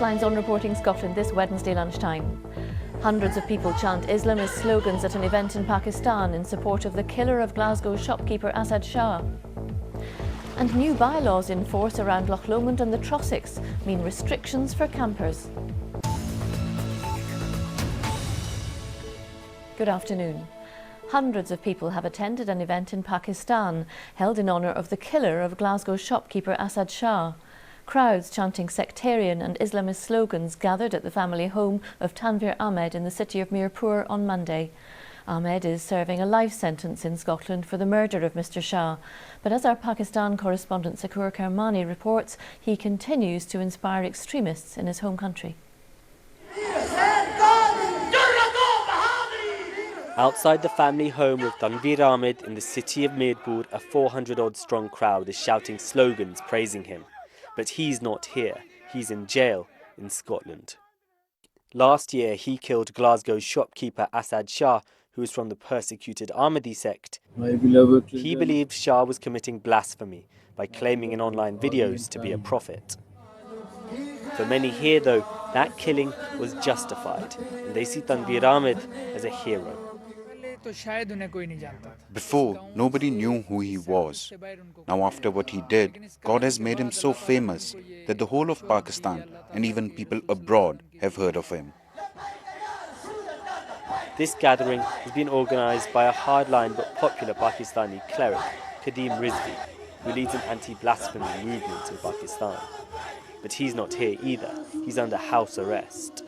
Headlines on Reporting Scotland this Wednesday lunchtime. Hundreds of people chant Islamist slogans at an event in Pakistan in support of the killer of Glasgow shopkeeper Asad Shah. And new bylaws in force around Loch Lomond and the Trossachs mean restrictions for campers. Good afternoon. Hundreds of people have attended an event in Pakistan held in honour of the killer of Glasgow shopkeeper Asad Shah. Crowds chanting sectarian and Islamist slogans gathered at the family home of Tanvir Ahmed in the city of Mirpur on Monday. Ahmed is serving a life sentence in Scotland for the murder of Mr Shah, but as our Pakistan correspondent Sakur Kermani reports, he continues to inspire extremists in his home country. Outside the family home of Tanvir Ahmed in the city of Mirpur, a 400-odd strong crowd is shouting slogans praising him. But he's not here. He's in jail in Scotland. Last year, he killed Glasgow shopkeeper Asad Shah, who is from the persecuted Ahmadi sect. He believed Shah was committing blasphemy by claiming in online videos to be a prophet. For many here, though, that killing was justified, and they see Tanvir Ahmed as a hero. Before, nobody knew who he was. Now, after what he did, God has made him so famous that the whole of Pakistan and even people abroad have heard of him. This gathering has been organised by a hardline but popular Pakistani cleric, Kadim Rizvi, who leads an anti-blasphemy movement in Pakistan. But he's not here either. He's under house arrest.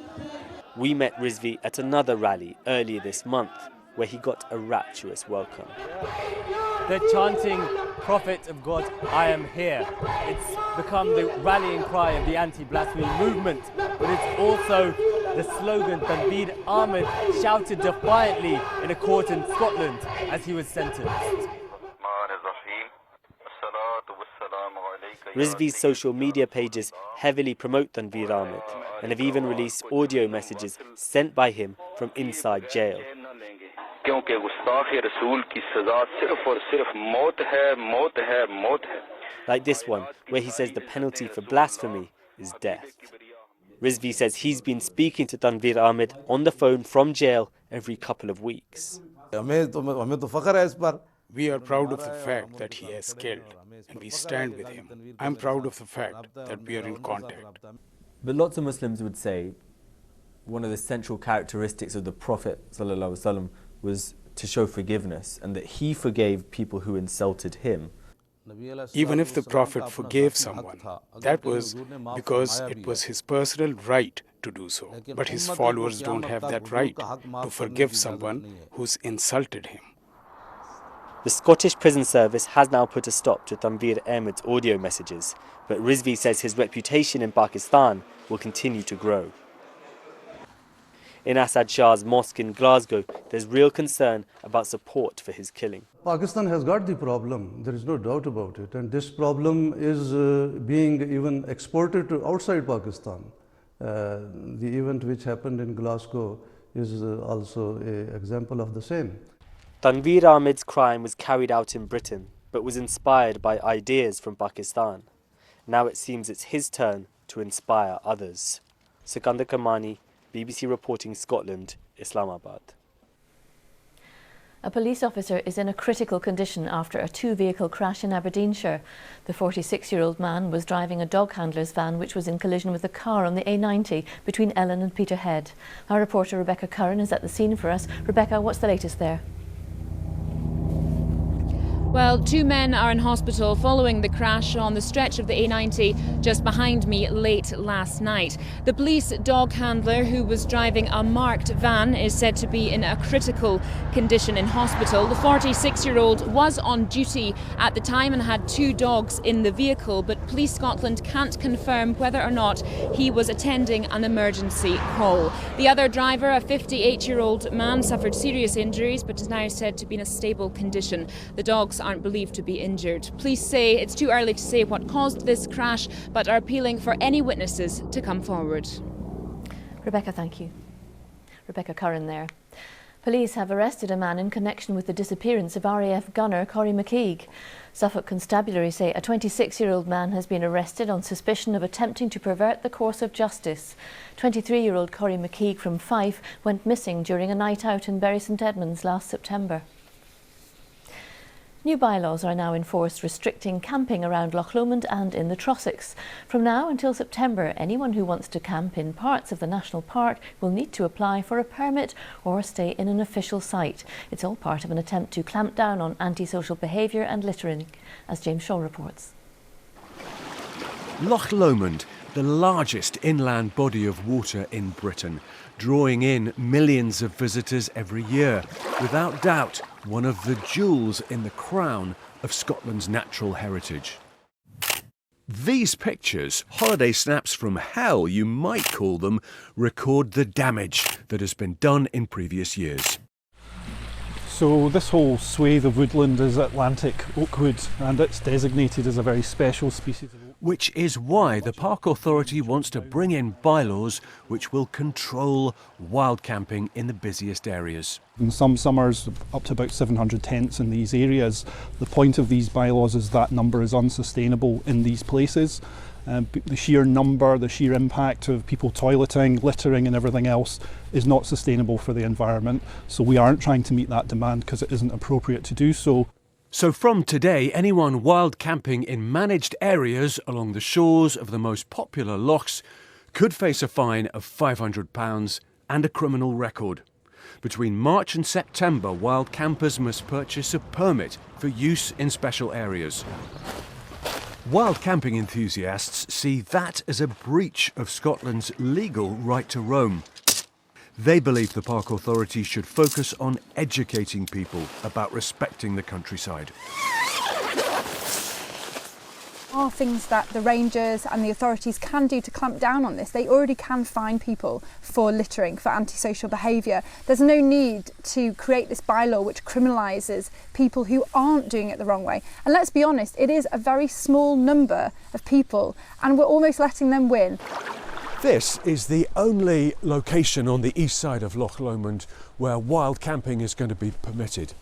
We met Rizvi at another rally earlier this month, where he got a rapturous welcome. They're chanting, "Prophet of God, I am here." It's become the rallying cry of the anti-blasphemy movement, but it's also the slogan Tanvir Ahmed shouted defiantly in a court in Scotland as he was sentenced. Rizvi's social media pages heavily promote Tanvir Ahmed and have even released audio messages sent by him from inside jail. Like this one, where he says the penalty for blasphemy is death. Rizvi says he's been speaking to Tanvir Ahmed on the phone from jail every couple of weeks. We are proud of the fact that he has killed, and we stand with him. I'm proud of the fact that we are in contact. But lots of Muslims would say one of the central characteristics of the Prophet ﷺ was to show forgiveness, and that he forgave people who insulted him. Even if the Prophet forgave someone, that was because it was his personal right to do so. But his followers don't have that right to forgive someone who's insulted him. The Scottish Prison Service has now put a stop to Tanvir Ahmed's audio messages, but Rizvi says his reputation in Pakistan will continue to grow. In Asad Shah's mosque in Glasgow, there's real concern about support for his killing. Pakistan has got the problem, there is no doubt about it, and this problem is being even exported to outside Pakistan. The event which happened in Glasgow is also an example of the same. Tanvir Ahmed's crime was carried out in Britain, but was inspired by ideas from Pakistan. Now it seems it's his turn to inspire others. Sikandar Kamani, BBC Reporting Scotland, Islamabad. A police officer is in a critical condition after a two-vehicle crash in Aberdeenshire. The 46-year-old man was driving a dog handler's van which was in collision with a car on the A90 between Ellen and Peterhead. Our reporter Rebecca Curran is at the scene for us. Rebecca, what's the latest there? Well, two men are in hospital following the crash on the stretch of the A90 just behind me late last night. The police dog handler who was driving a marked van is said to be in a critical condition in hospital. The 46-year-old was on duty at the time and had two dogs in the vehicle, but Police Scotland can't confirm whether or not he was attending an emergency call. The other driver, a 58-year-old man, suffered serious injuries but is now said to be in a stable condition. The dogs aren't believed to be injured. Police say it's too early to say what caused this crash, but are appealing for any witnesses to come forward. Rebecca, thank you. Rebecca Curran there. Police have arrested a man in connection with the disappearance of RAF gunner Corrie McKeague. Suffolk Constabulary say a 26-year-old man has been arrested on suspicion of attempting to pervert the course of justice. 23-year-old Corrie McKeague from Fife went missing during a night out in Bury St Edmunds last September. New bylaws are now in force restricting camping around Loch Lomond and in the Trossachs. From now until September, anyone who wants to camp in parts of the national park will need to apply for a permit or stay in an official site. It's all part of an attempt to clamp down on antisocial behaviour and littering, as James Shaw reports. Loch Lomond, the largest inland body of water in Britain, drawing in millions of visitors every year. Without doubt, one of the jewels in the crown of Scotland's natural heritage. These pictures, holiday snaps from hell you might call them, record the damage that has been done in previous years. So this whole swathe of woodland is Atlantic oakwood, and it's designated as a very special species of oak. Which is why the Park Authority wants to bring in bylaws which will control wild camping in the busiest areas. In some summers, up to about 700 tents in these areas. The point of these bylaws is that number is unsustainable in these places. The sheer number, the sheer impact of people toileting, littering and everything else is not sustainable for the environment. So we aren't trying to meet that demand because it isn't appropriate to do so. So from today, anyone wild camping in managed areas along the shores of the most popular lochs could face a fine of £500 and a criminal record. Between March and September, wild campers must purchase a permit for use in special areas. Wild camping enthusiasts see that as a breach of Scotland's legal right to roam. They believe the Park Authority should focus on educating people about respecting the countryside. Are things that the rangers and the authorities can do to clamp down on this. They already can fine people for littering, for antisocial behaviour. There's no need to create this bylaw which criminalises people who aren't doing it the wrong way. And let's be honest, it is a very small number of people and we're almost letting them win. This is the only location on the east side of Loch Lomond where wild camping is going to be permitted.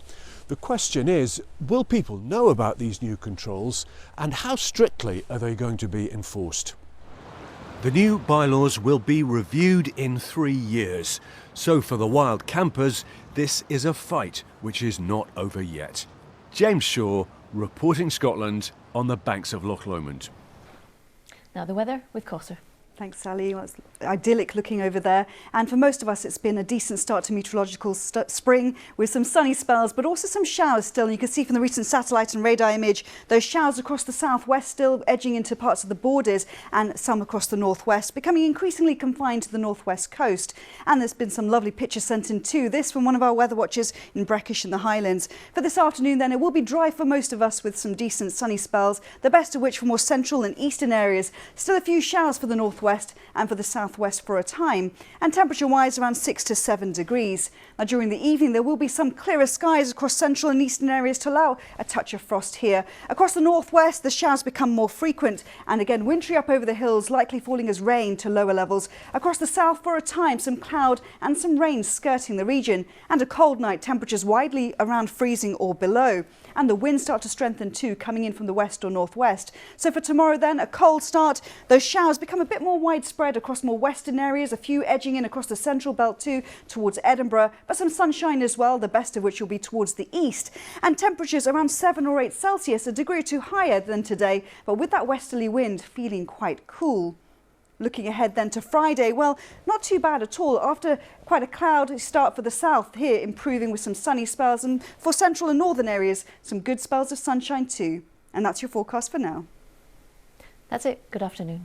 The question is, will people know about these new controls and how strictly are they going to be enforced? The new bylaws will be reviewed in 3 years. So for the wild campers, this is a fight which is not over yet. James Shaw, reporting Scotland on the banks of Loch Lomond. Now the weather with Cosser. Thanks, Sally. Well, it's idyllic looking over there. And for most of us, it's been a decent start to meteorological spring with some sunny spells, but also some showers still. And you can see from the recent satellite and radar image, those showers across the southwest still edging into parts of the borders and some across the northwest, becoming increasingly confined to the northwest coast. And there's been some lovely pictures sent in too. This from one of our weather watchers in Breckish in the Highlands. For this afternoon then, it will be dry for most of us with some decent sunny spells, the best of which for more central and eastern areas. Still a few showers for the northwest and for the southwest for a time, and temperature-wise around 6 to 7 degrees. Now during the evening there will be some clearer skies across central and eastern areas to allow a touch of frost here. Across the northwest the showers become more frequent and again wintry up over the hills, likely falling as rain to lower levels. Across the south for a time some cloud and some rain skirting the region, and a cold night, temperatures widely around freezing or below. And the winds start to strengthen too, coming in from the west or northwest. So for tomorrow then, a cold start. Those showers become a bit more widespread across more western areas, a few edging in across the central belt too, towards Edinburgh, but some sunshine as well, the best of which will be towards the east. And temperatures around 7 or 8 Celsius, a degree or two higher than today, but with that westerly wind feeling quite cool. Looking ahead then to Friday, well, not too bad at all. After quite a cloudy start for the south here, improving with some sunny spells, and for central and northern areas, some good spells of sunshine too. And that's your forecast for now. That's it. Good afternoon.